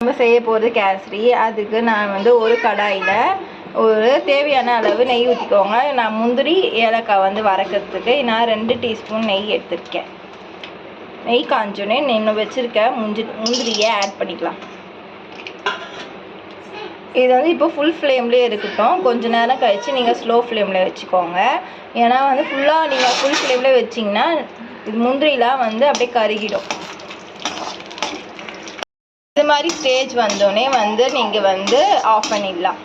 நம்ம செய்ய போகிறது கேசரி. அதுக்கு நான் வந்து ஒரு கடாயில் ஒரு தேவையான அளவு நெய் ஊற்றிக்கோங்க. நான் முந்திரி ஏலக்காய் வந்து வறுக்கிறதுக்கு நான் 2 டீஸ்பூன் நெய் எடுத்துருக்கேன். நெய் காஞ்சோடனே இன்னும் வச்சுருக்க முந்திரியை ஆட் பண்ணிக்கலாம். இது வந்து இப்போ ஃபுல் ஃப்ளேம்லேயே இருக்கட்டும். கொஞ்சம் நேரம் கழித்து நீங்கள் ஸ்லோ ஃப்ளேமில் வச்சுக்கோங்க. ஏன்னா வந்து ஃபுல்லாக நீங்கள் ஃபுல் ஃப்ளேமில் வச்சிங்கன்னா இது முந்திரிலாம் வந்து அப்படியே கருகிடும். இது மாதிரி ஸ்டேஜ் வந்தோடனே வந்து நீங்கள் வந்து ஆஃப் பண்ணிடலாம்.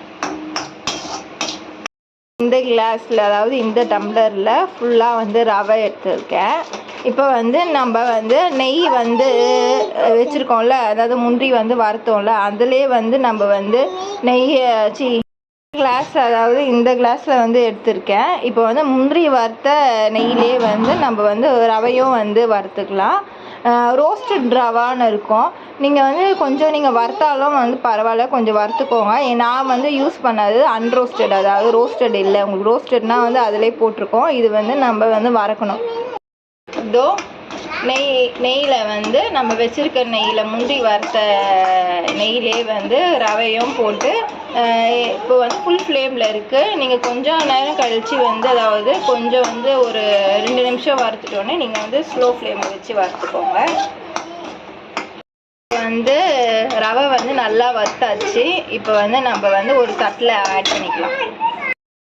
இந்த கிளாஸில் அதாவது இந்த டம்ளரில் ஃபுல்லாக வந்து ரவை எடுத்துருக்கேன். இப்போ வந்து நம்ம வந்து நெய் வந்து வச்சுருக்கோம்ல, அதாவது முந்திரி வந்து வறுத்தோம்ல, அதிலே வந்து நம்ம வந்து கிளாஸ் அதாவது இந்த கிளாஸில் வந்து எடுத்திருக்கேன். இப்போ வந்து முந்திரி வறுத்த நெய்யிலே வந்து நம்ம வந்து ரவையும் வந்து வறுத்துக்கலாம். ரோஸ்டட் ரவான்னு இருக்கும். நீங்கள் வந்து கொஞ்சம் நீங்கள் வறுத்தாலும் வந்து பரவாயில்ல, கொஞ்சம் வறுத்துக்கோங்க. நான் வந்து யூஸ் பண்ணது அன்ரோஸ்டட், அதாவது ரோஸ்டட் இல்லை. உங்களுக்கு ரோஸ்டட்னால் வந்து அதிலே போட்டிருக்கோம். இது வந்து நம்ம வந்து வறுக்கணும். இதோ நெய்யில் வந்து நம்ம வச்சுருக்க நெய்யில் முந்திரி வறுத்த நெய்யிலே வந்து ரவையும் போட்டு இப்போ வந்து ஃபுல் ஃப்ளேமில் இருக்குது. நீங்கள் கொஞ்சம் நேரம் கழித்து வந்து அதாவது கொஞ்சம் வந்து ஒரு 2 நிமிஷம் வறுத்துட்டோன்னே நீங்கள் வந்து ஸ்லோ ஃப்ளேமில் வச்சு வறுத்துக்கோங்க. வந்து ரவை வந்து நல்லா வறுத்தாச்சு. இப்போ வந்து நம்ம வந்து ஒரு தட்டில் ஆட் பண்ணிக்கலாம்.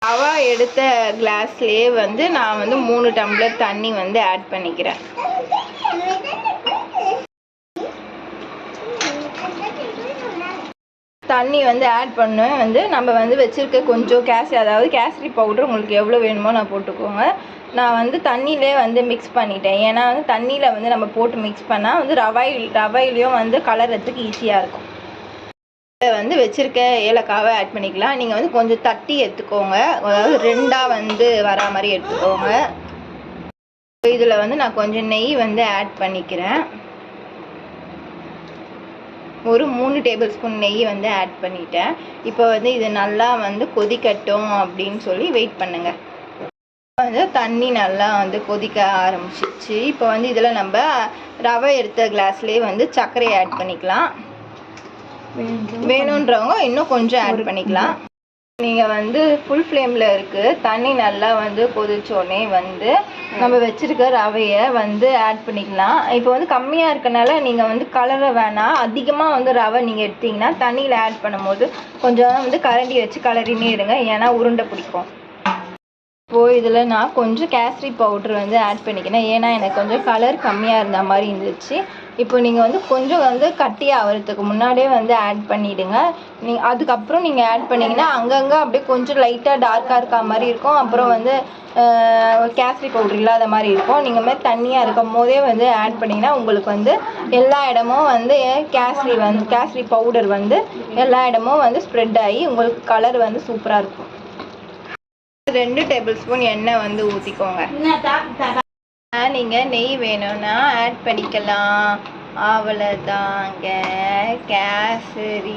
ரவா எடுத்த கிளாஸ்லேயே வந்து நான் வந்து 3 டம்ளர் தண்ணி வந்து ஆட் பண்ணிக்கிறேன். தண்ணி வந்து ஆட் பண்ணேன். வந்து நம்ம வந்து வச்சுருக்க கொஞ்சம் அதாவது கேசரி பவுடர் உங்களுக்கு எவ்வளோ வேணுமோ நான் போட்டுக்கோங்க. நான் வந்து தண்ணியிலே வந்து மிக்ஸ் பண்ணிட்டேன். ஏன்னா வந்து தண்ணியில் வந்து நம்ம போட்டு மிக்ஸ் பண்ணால் வந்து ரவையிலையும் வந்து கலர்றதுக்கு ஈஸியாக இருக்கும். வந்து வச்சுருக்க ஏலக்காவை ஆட் பண்ணிக்கலாம். நீங்கள் வந்து கொஞ்சம் தட்டி எடுத்துக்கோங்க, அதாவது 2ஆக வந்து வரா மாதிரி எடுத்துக்கோங்க. இதில் வந்து நான் கொஞ்சம் நெய் வந்து ஆட் பண்ணிக்கிறேன். ஒரு 3 டேபிள் ஸ்பூன் நெய் வந்து ஆட் பண்ணிட்டேன். இப்போ வந்து இது நல்லா வந்து கொதிக்கட்டும் அப்படின்னு சொல்லி வெயிட் பண்ணுங்கள். வந்து தண்ணி நல்லா வந்து கொதிக்க ஆரம்பிச்சிச்சு. இப்போ வந்து இதில் நம்ம ரவை எடுத்த கிளாஸ்லேயே வந்து சர்க்கரையை ஆட் பண்ணிக்கலாம். வேணுன்றவங்க இன்னும் கொஞ்சம் ஆட் பண்ணிக்கலாம். நீங்கள் வந்து ஃபுல் ஃப்ளேமில் இருக்குது. தண்ணி நல்லா வந்து கொதிச்சோடனே வந்து நம்ம வச்சுருக்க ரவையை வந்து ஆட் பண்ணிக்கலாம். இப்போ வந்து கம்மியாக இருக்கனால நீங்கள் வந்து கலர வேணாம். அதிகமாக வந்து ரவை நீங்கள் எடுத்திங்கன்னா தண்ணியில் ஆட் பண்ணும்போது கொஞ்சம் வந்து கரண்டி வச்சு கலரினே இருங்க, ஏன்னா உருண்டை பிடிக்கும். இப்போது இதில் நான் கொஞ்சம் கேசரி பவுட்ரு வந்து ஆட் பண்ணிக்கிறேன். ஏன்னா எனக்கு கொஞ்சம் கலர் கம்மியாக இருந்த மாதிரி இருந்துச்சு. இப்போ நீங்கள் வந்து கொஞ்சம் வந்து கட்டி ஆகிறதுக்கு முன்னாடியே வந்து ஆட் பண்ணிவிடுங்க. அதுக்கப்புறம் நீங்கள் ஆட் பண்ணிங்கன்னா அங்கங்கே அப்படியே கொஞ்சம் லைட்டாக டார்க்காக இருக்க மாதிரி இருக்கும். அப்புறம் வந்து கேசரி பவுட்ரு இல்லாத மாதிரி இருக்கும். நீங்கள் மாதிரி தண்ணியாக இருக்கும் போதே வந்து ஆட் பண்ணிங்கன்னா உங்களுக்கு வந்து எல்லா இடமும் வந்து கேசரி பவுடர் வந்து எல்லா இடமும் வந்து ஸ்ப்ரெட் ஆகி உங்களுக்கு கலர் வந்து சூப்பராக இருக்கும். 2 டேபிள் ஸ்பூன் எண்ணெய் வந்து ஊற்றிக்கோங்க. நீங்கள் நெய் வேணும்னா ஆட் பண்ணிக்கலாம். அவ்வளோதாங்க, கேசரி